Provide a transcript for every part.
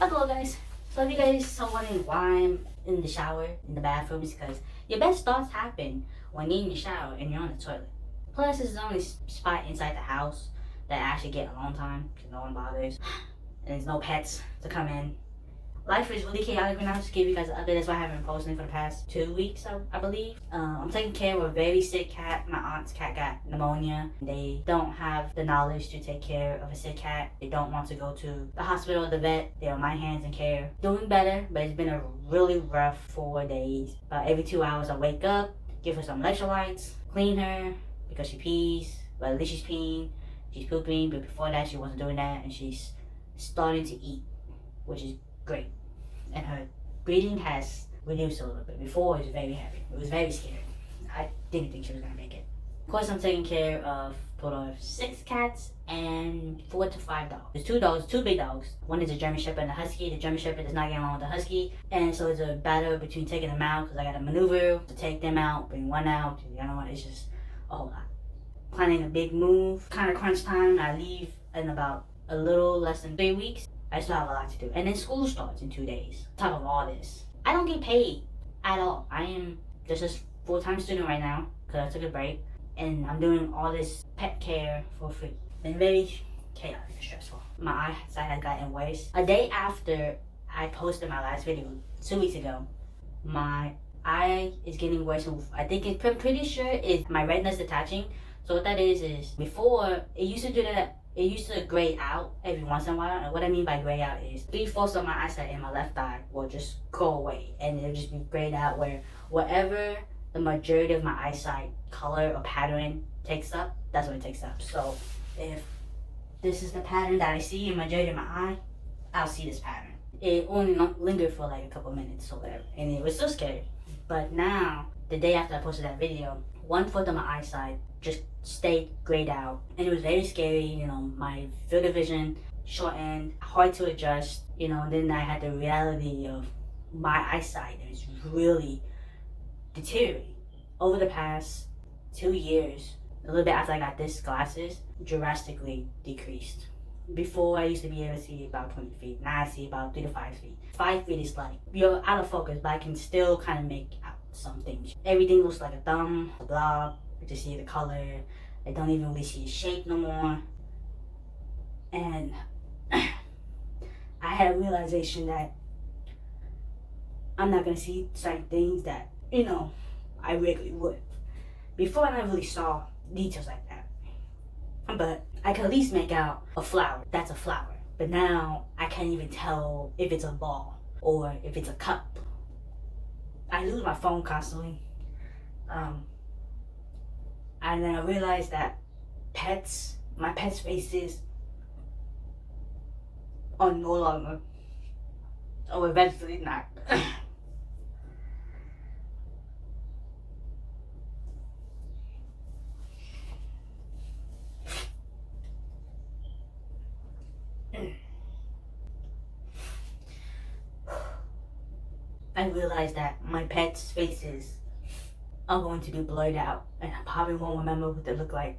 Hello guys. So if you guys are wondering why I'm in the shower, in the bathroom, it's because your best thoughts happen when you're in the shower and you're on the toilet. Plus, this is the only spot inside the house that I actually get alone time because no one bothers. And there's no pets to come in. Life is really chaotic right now. Just give you guys an update. That's why I haven't been posting for the past 2 weeks, I believe. I'm taking care of a very sick cat. My aunt's cat got pneumonia. They don't have the knowledge to take care of a sick cat. They don't want to go to the hospital or the vet. They're on my hands and care. Doing better, but it's been a really rough 4 days. About every 2 hours I wake up, give her some electrolytes, clean her because she pees. Well, at least she's peeing. She's pooping, but before that she wasn't doing that, and she's starting to eat, which is great. And her breathing has reduced a little bit. Before it was very heavy. It was very scary. I didn't think she was gonna make it. Of course, I'm taking care of a total of 6 cats and 4 to 5 dogs. There's 2 dogs, 2 big dogs. One is a German Shepherd and a Husky. The German Shepherd is not getting along with the Husky, and so it's a battle between taking them out because I got to maneuver to take them out, bring one out, and the other one. It's just a whole lot. Planning a big move, kind of crunch time. I leave in about a little less than 3 weeks. I still have a lot to do. And then school starts in 2 days. On top of all this, I don't get paid at all. I am just a full-time student right now because I took a break. And I'm doing all this pet care for free. Been very chaotic and stressful. My eyesight has gotten worse. A day after I posted my last video, 2 weeks ago, my eye is getting worse. I think I'm pretty sure it's my retina's detaching. So what that is before, it used to do that. It used to gray out every once in a while, and what I mean by gray out is 3/4 of my eyesight in my left eye will just go away, and it'll just be grayed out where whatever the majority of my eyesight color or pattern takes up, that's what it takes up. So if this is the pattern that I see in majority of my eye, I'll see this pattern. It only lingered for like a couple minutes or whatever, and it was so scary. But now, the day after I posted that video, 1/4 of my eyesight just stayed grayed out, and it was very scary. You know, my field of vision shortened, hard to adjust. You know, and then I had the reality of my eyesight is really deteriorating over the past 2 years. A little bit after I got this glasses, drastically decreased. Before I used to be able to see about 20 feet. Now I see about 3 to 5 feet. 5 feet is like you're out of focus, but I can still kind of make out some things. Everything looks like a thumb, a blob. I just see the color. I don't even really see the shape no more. And I had a realization that I'm not gonna see certain things that, you know, I regularly would. Before I never really saw details like that. But I could at least make out a flower. That's a flower. But now I can't even tell if it's a ball or if it's a cup. I lose my phone constantly. And then I realized that my pets' faces are no longer, or eventually not. I realized that my pets' faces are going to be blurred out, and I probably won't remember what they look like,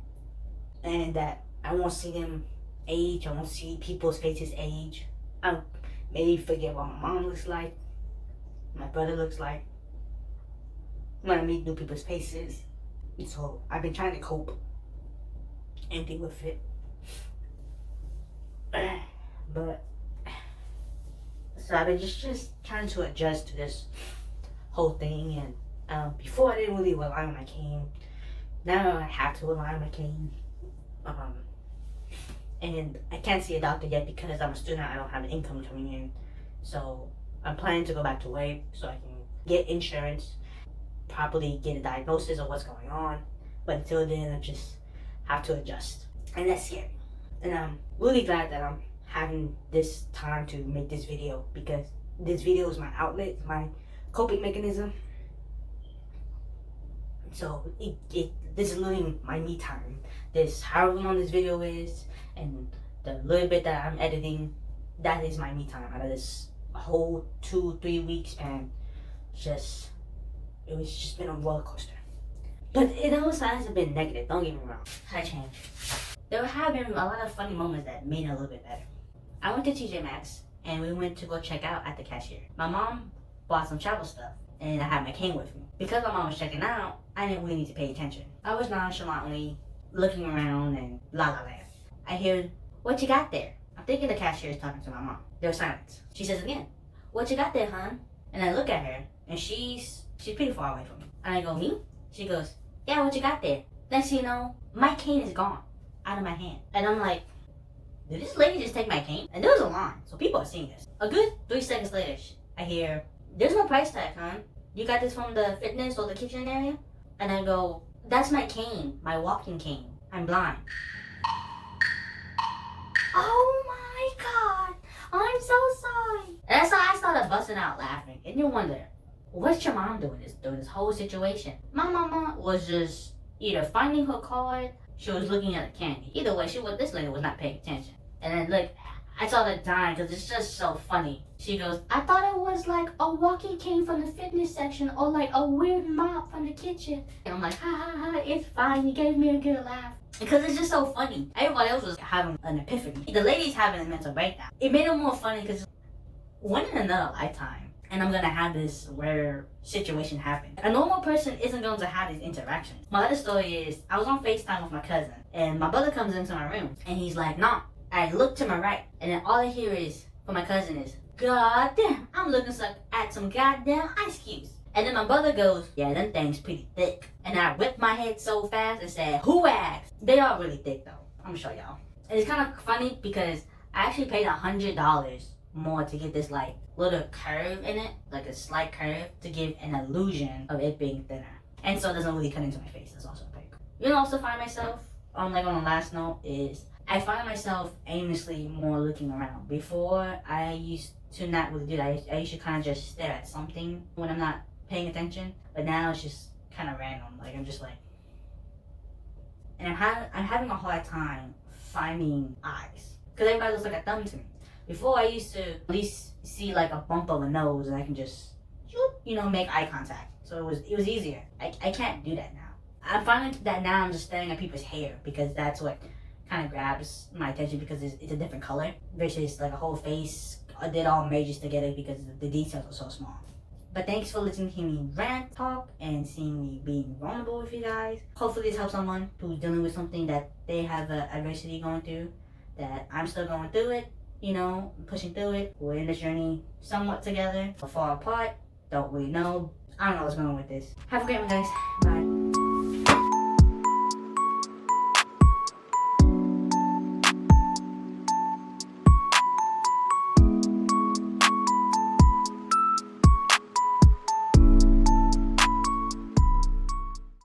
and that I won't see them age. I won't see people's faces age. I maybe forget what my mom looks like, my brother looks like, when I meet new people's faces. And so I've been trying to cope and deal with it. But so I've been just trying to adjust to this whole thing. And before I didn't really rely on my cane. Now I have to rely on my cane. And I can't see a doctor yet because I'm a student. I don't have an income coming in. So I'm planning to go back to work so I can get insurance, properly get a diagnosis of what's going on. But until then, I just have to adjust. And that's scary. And I'm really glad that I'm having this time to make this video, because this video is my outlet, my coping mechanism. So this is literally my me time. This, however long this video is, and the little bit that I'm editing, that is my me time out of this whole 2-3 weeks. And it was just been a roller coaster. But it also hasn't been negative, don't get me wrong. I changed. There have been a lot of funny moments that made it a little bit better. I went to TJ Maxx and we went to go check out at the cashier. My mom bought some travel stuff, and I had my cane with me. Because my mom was checking out, I didn't really need to pay attention. I was nonchalantly looking around and la la la. I hear, "What you got there?" I'm thinking the cashier is talking to my mom. There was silence. She says again, "What you got there, hon?" And I look at her, and she's pretty far away from me. And I go, "Me?" She goes, "Yeah, what you got there?" Next thing you know, my cane is gone out of my hand. And I'm like, did this lady just take my cane? And there was a line, so people are seeing this. A good 3 seconds later, I hear, "There's no price tag, hon. You got this from the fitness or the kitchen area?" And I go, "That's my cane, my walking cane. I'm blind." Oh my god, I'm so sorry. And so I started busting out laughing. And you wonder, what's your mom doing during this whole situation? My mama was just either finding her card, she was looking at the candy. Either way, this lady was not paying attention. And then look, I started dying because it's just so funny. She goes, "I thought it was like a walking cane from the fitness section or like a weird mop from the kitchen." And I'm like, "Ha ha ha, it's fine. You gave me a good laugh." Because it's just so funny. Everybody else was having an epiphany. The lady's having a mental breakdown. It made it more funny because one in another lifetime, and I'm gonna have this rare situation happen. A normal person isn't going to have these interactions. My other story is, I was on FaceTime with my cousin, and my brother comes into my room, and he's like, "Nah." I look to my right, and then all I hear is, from my cousin is, "God damn, I'm looking at some goddamn ice cubes." And then my brother goes, "Yeah, them things pretty thick." And I whipped my head so fast and said, "Who asked?" They are really thick though. I'm gonna show y'all. And it's kind of funny because I actually paid $100 more to get this like little curve in it, like a slight curve, to give an illusion of it being thinner. And so it doesn't really cut into my face. That's also a pick. You'll also find myself, on the last note, is I find myself aimlessly more looking around. Before, I used to not really do that. I used to kind of just stare at something when I'm not paying attention. But now it's just kind of random. Like, I'm just like... And I'm having a hard time finding eyes. Because everybody looks like a thumb to me. Before, I used to at least see like a bump of a nose and I can just, make eye contact. So it was easier. I can't do that now. I'm finding that now I'm just staring at people's hair because that's what kind of grabs my attention because it's a different color versus like a whole face did all merges together because the details are so small. But thanks for listening to me rant, talk, and seeing me being vulnerable with you guys. Hopefully this helps someone who's dealing with something that they have adversity going through, that I'm still going through it, pushing through it. We're in this journey somewhat together, but far apart. Don't really know. I don't know what's going on with this. Have a great one, guys. Bye.